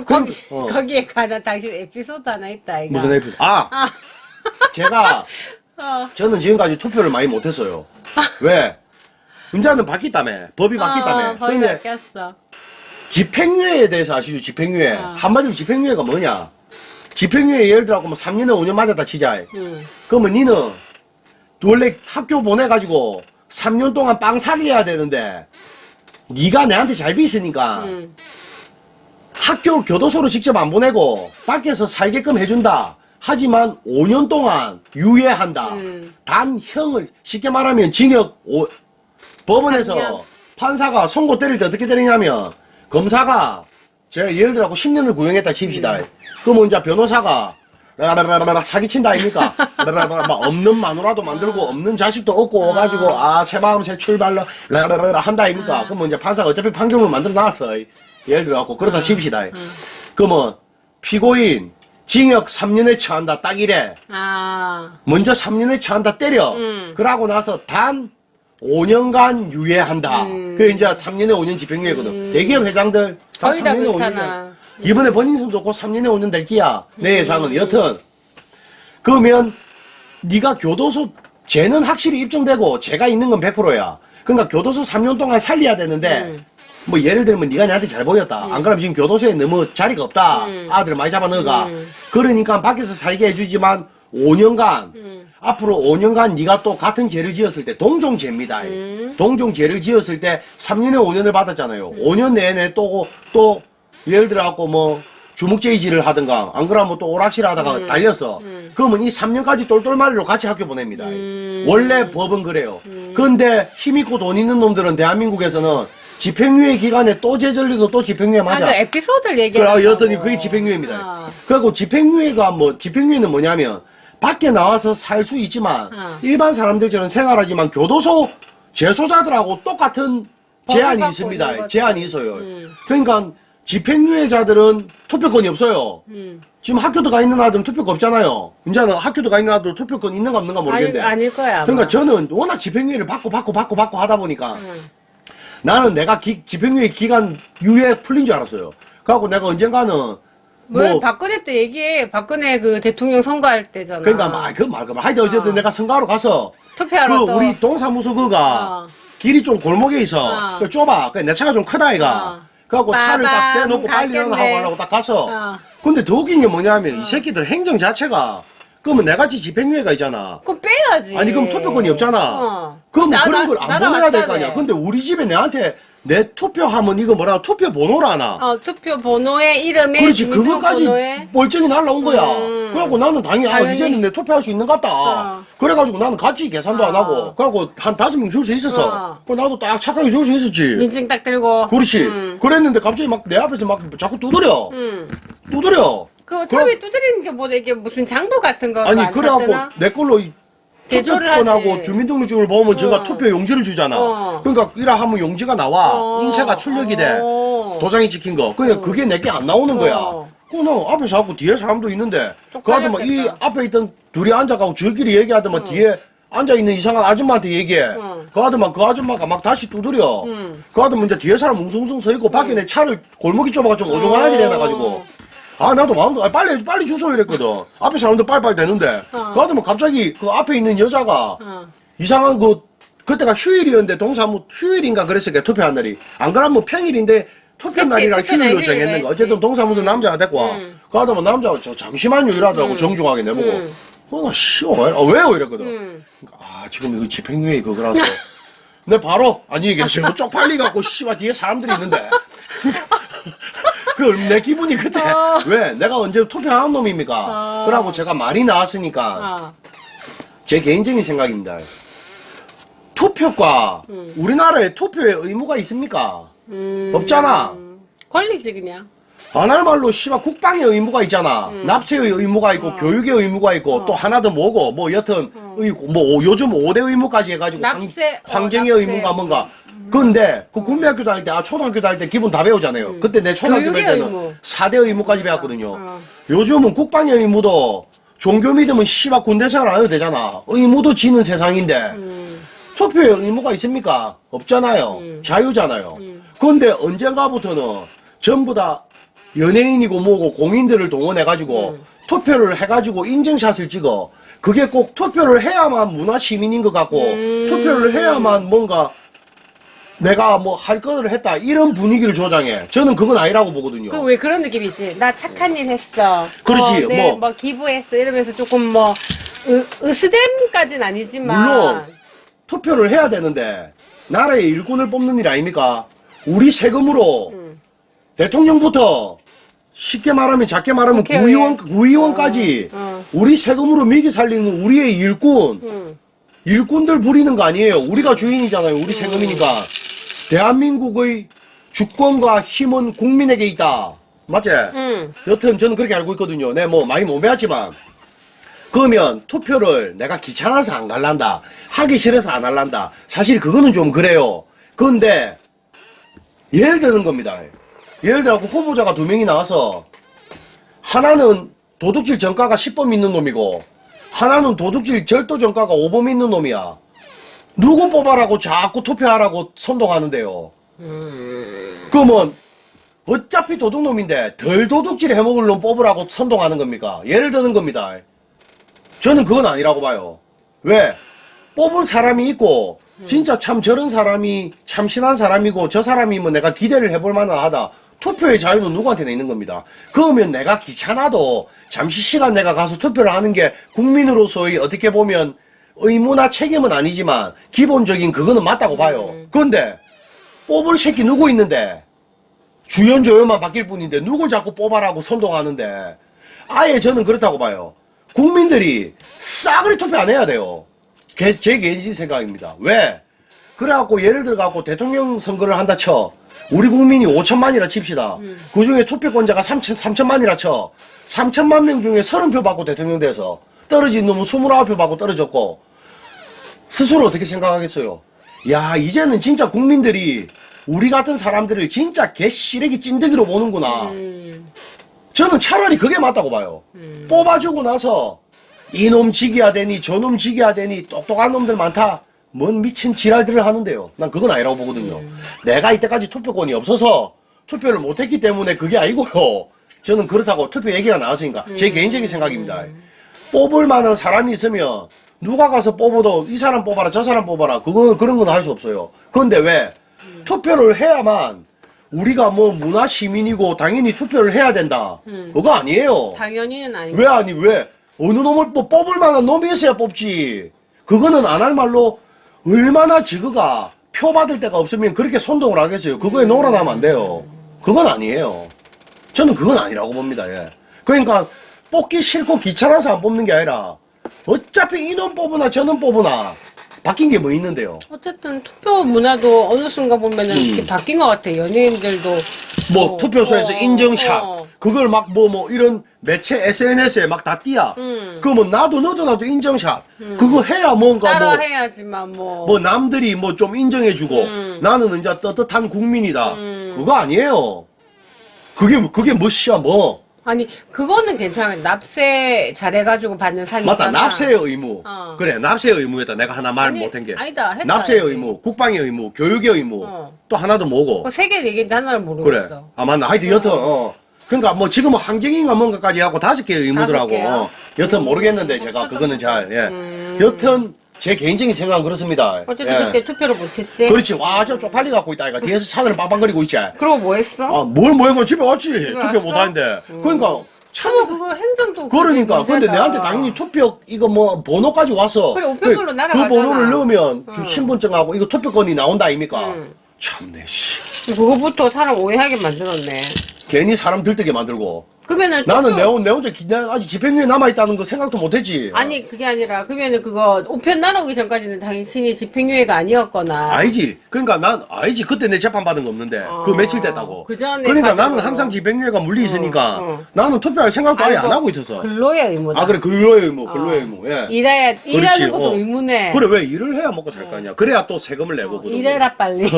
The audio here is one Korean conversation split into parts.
거기에 관한 당신 에피소드 하나 있다, 이거. 무슨 에피소드? 제가, 저는 지금까지 투표를 많이 못했어요. 왜? 문자는 바뀌었다며. 법이 바뀌었다며. 법이 근데 바뀌었어. 집행유예에 대해서 아시죠? 집행유예. 한마디로 집행유예가 뭐냐? 집행유예 예를 들어 뭐 3년에 5년 맞았다 치자. 그러면 니는 원래 학교 보내가지고 3년 동안 빵살이 해야 되는데 니가 내한테 잘 빚으니까 학교 교도소로 직접 안 보내고 밖에서 살게끔 해준다. 하지만 5년 동안 유예한다. 단 형을 쉽게 말하면 징역 법원에서 3년. 판사가 선고 때릴 때 어떻게 때리냐면 검사가 제가 예를 들어 10년을 구형했다 칩시다. 그러면 이제 변호사가 사기친다 아닙니까? 막 없는 마누라도 만들고 없는 자식도 얻고 가지고 새 마음 새 출발로 한다 아닙니까? 그러면 이제 판사가 어차피 판결을 만들어 놨어. 예를 들어 갖고 그렇다 칩시다. 그러면 피고인 징역 3년에 처한다 딱 이래. 먼저 3년에 처한다 때려. 그러고 나서 단 5년간 유예한다. 그 이제 3년에 5년 집행유예거든. 대기업 회장들 다 거의 다 3년에 그렇잖아. 5년. 이번에 버닝썬도 곧 3년에 5년 될 기야. 내 예상은. 여튼 그러면 네가 교도소 쟤는 확실히 입증되고 쟤가 있는 건 100%야. 그러니까 교도소 3년 동안 살려야 되는데 뭐 예를 들면 네가 나한테 잘 보였다. 안 그러면 지금 교도소에 너무 자리가 없다. 아들을 많이 잡아 넣어가. 그러니까 밖에서 살게 해주지만 5년간 앞으로 5년간 네가 또 같은 죄를 지었을 때 동종죄입니다. 동종죄를 지었을 때 3년에 5년을 받았잖아요. 5년 내내 또 예를 들어 갖고 뭐 주먹제이질을 하든가 안 그러면 또 오락실 하다가 달렸어. 그러면 이 3년까지 똘똘마리로 같이 학교 보냅니다. 원래 법은 그래요. 그런데 힘있고 돈 있는 놈들은 대한민국에서는 집행유예 기간에 또 죄절리도 또 집행유예 맞아. 그 에피소드를 얘기하는 그래, 여전히 그게 집행유예입니다. 그리고 집행유예는 뭐냐면 밖에 나와서 살 수 있지만 일반 사람들처럼 생활하지만 교도소 재소자들하고 똑같은 제한이 받고 있습니다. 있는 거죠. 제한이 있어요. 그러니까 집행유예자들은 투표권이 없어요. 지금 학교도 가 있는 아들은 투표권 없잖아요. 이제는 학교도 가 있는 아들 투표권 있는가 없는가 모르겠는데. 아닐 거야. 아마. 그러니까 저는 워낙 집행유예를 받고 하다 보니까 나는 내가 집행유예 기간 유예 풀린 줄 알았어요. 그래갖고 내가 언젠가는 뭘 박근혜 때 얘기해. 박근혜 그 대통령 선거할 때잖아. 그러니까 하여튼 어쨌든 내가 선거하러 가서 투표하러 그 또. 우리 동사무소 그가 길이 좀 골목에 있어. 그 좁아. 내 차가 좀 크다 이가. 그래갖고 차를 딱 떼놓고 빨리 갔겠네. 하고 하려고 딱 가서. 근데 더 웃긴 게 뭐냐면 이 새끼들 행정 자체가 그러면 내같이 집행유예가 있잖아. 그럼 빼야지. 아니 그럼 투표권이 없잖아. 그럼 그런 걸 안 보내야 될 거 아니야. 근데 우리 집에 내한테 내 투표하면 이거 뭐라 투표 번호를 하나. 투표 번호에 이름에 그렇지 그거까지 번호에. 멀쩡히 날라온 거야. 그래갖고 나는 당연히 이제는 내 투표할 수 있는 것 같다. 그래가지고 나는 같이 계산도 안 하고 그래갖고 한 5명 줄 수 있었어. 그 나도 딱 착하게 줄 수 있었지. 민증 딱 들고. 그렇지. 그랬는데 갑자기 막 내 앞에서 막 자꾸 두드려. 두드려. 그 처음에 두드리는 게 뭐 이게 무슨 장부 같은 거 아니 그래갖고 내 걸로 대조를 투표권하고 하지. 주민등록증을 보면 제가 투표 용지를 주잖아. 그러니까 이라 하면 용지가 나와. 인쇄가 출력이 돼. 도장이 찍힌 거. 그러니까 그게 내게 안 나오는 거야. 그나 앞에서 하고 뒤에 사람도 있는데 그러더막 이 앞에 있던 둘이 앉아가고 저끼리 얘기하더만 뒤에 앉아있는 이상한 아줌마한테 얘기해. 그러더만 그 아줌마가 막 다시 두드려. 그러더만 이제 뒤에 사람 웅성웅성 서 있고 밖에 내 차를 골목이 좁아가 좀 어중간하게 돼놔가지고 나도 마음도 빨리 주소 이랬거든. 앞에 사람들 빨리빨리 되는데 그러더만 갑자기 그 앞에 있는 여자가 이상한 그때가 휴일이었는데 휴일인가 그랬으니까 투표한 날이 안 그러면 평일인데 투표 날이랑 휴일로 정했는 거. 어쨌든 동사무소 남자가 데리고 와. 그러더만 남자가 잠시만요 이러더라고 정중하게 내보고. 나 왜요 이랬거든. 지금 이거 집행유예 그거라서. 내 바로 아니 이게 지금 쪽팔리갖고 씨발 뒤에 사람들이 있는데. 내 기분이 그때 왜 내가 언제 투표한 놈입니까? 그러고 제가 말이 나왔으니까 제 개인적인 생각입니다. 투표과 우리나라에 투표에 의무가 있습니까? 없잖아. 권리지 그냥. 안 할 말로 씨발 국방의 의무가 있잖아. 납세의 의무가 있고 교육의 의무가 있고 또 하나 더 뭐고 뭐 여튼 뭐 요즘 5대 의무까지 해가지고 납세, 환경의 납세. 의무가 뭔가. 근데 그 국민학교 다닐 때 초등학교 다닐 때 기본 다 배우잖아요. 그때 내 초등학교 다닐 때는 의무. 4대 의무까지 배웠거든요. 요즘은 국방의 의무도 종교 믿으면 씨발 군대 생활 안 해도 되잖아. 의무도 지는 세상인데 투표에 의무가 있습니까? 없잖아요. 자유잖아요. 그런데 언젠가부터는 전부 다 연예인이고 뭐고 공인들을 동원해가지고 투표를 해가지고 인증샷을 찍어. 그게 꼭 투표를 해야만 문화 시민인 것 같고 투표를 해야만 뭔가 내가 뭐 할 거를 했다 이런 분위기를 조장해. 저는 그건 아니라고 보거든요. 그 왜 그런 느낌이 있지? 나 착한 일 했어. 그렇지, 네, 뭐. 기부했어. 이러면서 조금 뭐 으스댐까진 아니지만. 물론 투표를 해야 되는데 나라의 일꾼을 뽑는 일 아닙니까? 우리 세금으로 대통령부터 쉽게 말하면 작게 말하면 국회의원. 구의원까지 우리 세금으로 미기 살리는 우리의 일꾼 일꾼들 부리는 거 아니에요. 우리가 주인이잖아요. 우리 세금이니까. 대한민국의 주권과 힘은 국민에게 있다. 맞지? 여튼 저는 그렇게 알고 있거든요. 네, 뭐 많이 못 배웠지만. 그러면 투표를 내가 귀찮아서 안 갈란다. 하기 싫어서 안 할란다. 사실 그거는 좀 그래요. 그런데 예를 드는 겁니다. 예를 들어 후보자가 2명이 나와서 하나는 도둑질 전과가 10범 있는 놈이고 하나는 도둑질 절도 전과가 5범 있는 놈이야. 누구 뽑아라고 자꾸 투표하라고 선동하는데요. 그러면 어차피 도둑놈인데 덜 도둑질 해먹을 놈 뽑으라고 선동하는 겁니까? 예를 드는 겁니다. 저는 그건 아니라고 봐요. 왜? 뽑을 사람이 있고 진짜 참 저런 사람이 참신한 사람이고 저 사람이면 내가 기대를 해볼 만하다. 투표의 자유는 누구한테나 있는 겁니다. 그러면 내가 귀찮아도 잠시 시간 내가 가서 투표를 하는 게 국민으로서의 어떻게 보면 의무나 책임은 아니지만 기본적인 그거는 맞다고 봐요. 그런데 뽑을 새끼 누구 있는데 주연 조연만 바뀔 뿐인데 누굴 자꾸 뽑아라고 선동하는데 아예 저는 그렇다고 봐요. 국민들이 싸그리 투표 안 해야 돼요. 제 개인적인 생각입니다. 왜? 그래갖고 예를 들어갖고 대통령 선거를 한다 쳐. 우리 국민이 5천만이라 칩시다. 그 중에 투표권자가 3천만이라 쳐. 3천만 명 중에 30표 받고 대통령 돼서 떨어진 놈은 29표 받고 떨어졌고 스스로 어떻게 생각하겠어요? 야, 이제는 진짜 국민들이 우리 같은 사람들을 진짜 개쓰레기 찐득이로 보는구나. 저는 차라리 그게 맞다고 봐요. 뽑아주고 나서 이놈 지겨야 되니 저놈 지겨야 되니 똑똑한 놈들 많다. 뭔 미친 지랄들을 하는데요. 난 그건 아니라고 보거든요. 내가 이때까지 투표권이 없어서 투표를 못했기 때문에 그게 아니고요. 저는 그렇다고 투표 얘기가 나왔으니까 제 개인적인 생각입니다. 뽑을 만한 사람이 있으면 누가 가서 뽑아도 이 사람 뽑아라 저 사람 뽑아라 그런 건 할 수 없어요. 그런데 왜 투표를 해야만 우리가 뭐 문화 시민이고 당연히 투표를 해야 된다. 그거 아니에요. 당연히는 아니고. 왜 어느 놈을 뽑을 만한 놈이 있어야 뽑지. 그거는 안 할 말로 얼마나 지그가 표 받을 데가 없으면 그렇게 선동을 하겠어요. 그거에 놀아나면 안 돼요. 그건 아니에요. 저는 그건 아니라고 봅니다. 예. 그러니까 뽑기 싫고 귀찮아서 안 뽑는 게 아니라 어차피 이놈 뽑으나 저놈 뽑으나 바뀐 게 뭐 있는데요. 어쨌든 투표 문화도 어느 순간 보면은 이렇게 바뀐 것 같아. 연예인들도 뭐 투표소에서 인증샷 그걸 막 뭐 이런 매체 SNS에 막 다 띄야. 그러면 나도 인증샷 그거 해야 뭔가 따라 뭐 해야지만 뭐 남들이 뭐 좀 인정해주고 나는 이제 떳떳한 국민이다. 그거 아니에요. 그게 뭐시야 뭐. 아니 그거는 괜찮아요. 납세 잘해가지고 받는 상이잖아. 맞다. 납세의 의무. 그래 납세의 의무였다. 내가 하나 말 아니, 못한 게. 아니다. 했다, 납세의 했지. 의무, 국방의 의무, 교육의 의무. 또 하나 더 뭐고. 세 개 얘기인데 하나를 그래. 모르겠어. 아 맞나. 하여튼 여튼 그러니까 뭐 지금은 환경인가 뭔가까지 하고 5개의 의무더라고. 5개요? 여튼 모르겠는데 제가 그거는 잘. 예. 여튼 제 개인적인 생각은 그렇습니다. 어쨌든 예. 그때 투표를 못했지. 그렇지. 와, 저 쪽팔리 갖고 있다. 이거 뒤에서 차들을 빵빵거리고 있지. 그리고 뭐 했어? 아, 뭘 뭐해? 집에 왔지. 투표 왔어? 못하는데. 그러니까 참 그거 행정도 그러니까 그게 근데 문제다. 내한테 당연히 투표 이거 뭐 번호까지 와서 그래, 우편물로 그 날아가잖아. 번호를 넣으면 신분증하고 이거 투표권이 나온다 아닙니까? 참내 씨. 그거부터 사람 오해하게 만들었네. 괜히 사람 들뜨게 만들고 그러면은 나는 내 혼자 내가 아직 집행유예 남아있다는 거 생각도 못했지. 아니 그게 아니라 그러면은 그거 우편 날아오기 전까지는 당신이 집행유예가 아니었거나 알지. 그러니까 난 알지. 그때 내 재판 받은 거 없는데 그 며칠 됐다고. 그 전에 그러니까 받은 나는 거로. 항상 집행유예가 물리 있으니까 나는 투표할 생각도 아예 안 하고 있었어. 근로의 의무다. 아 그래 근로의 의무, 근로의 의무. 예. 일하는 것도 그렇지. 의무네. 그래 왜 일을 해야 먹고 살 거 아니야. 그래야 또 세금을 내고 그러고. 일해라 빨리.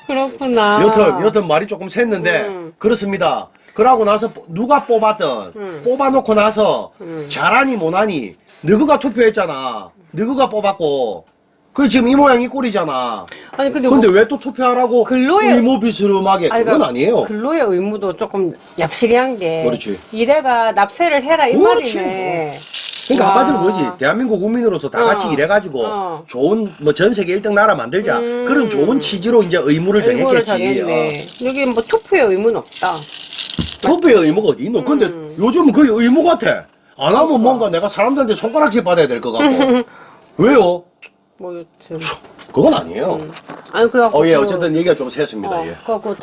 그렇구나. 여튼 말이 조금 샜는데 그렇습니다. 그러고 나서 누가 뽑았든 뽑아놓고 나서 잘하니 못하니 너가 투표했잖아. 너가 뽑았고 그 지금 이 모양 이 꼴이잖아. 아니, 근데 근데 왜 또 투표하라고 근로에- 의무 비스름하게 그건 그러니까 아니에요. 근로의 의무도 조금 얍실한 게. 그렇지. 이래가 납세를 해라, 이 그렇지. 말이네. 그러니까 와. 한마디로 그거지. 대한민국 국민으로서 다 같이 일해가지고 좋은 뭐 전 세계 1등 나라 만들자. 그런 좋은 취지로 이제 의무를 의무를 정했겠지. 정했네. 여기 뭐 투표의 의무는 없다. 투표의 의무가 어디 있노? 근데 요즘은 그게 의무 같아. 안 하면 뭔가 내가 사람들한테 손가락질 받아야 될 것 같고. 왜요? 뭐, 지금. 그건 아니에요. 아니, 그래갖고. 예, 어쨌든 얘기가 좀 샜습니다. 예. 그래갖고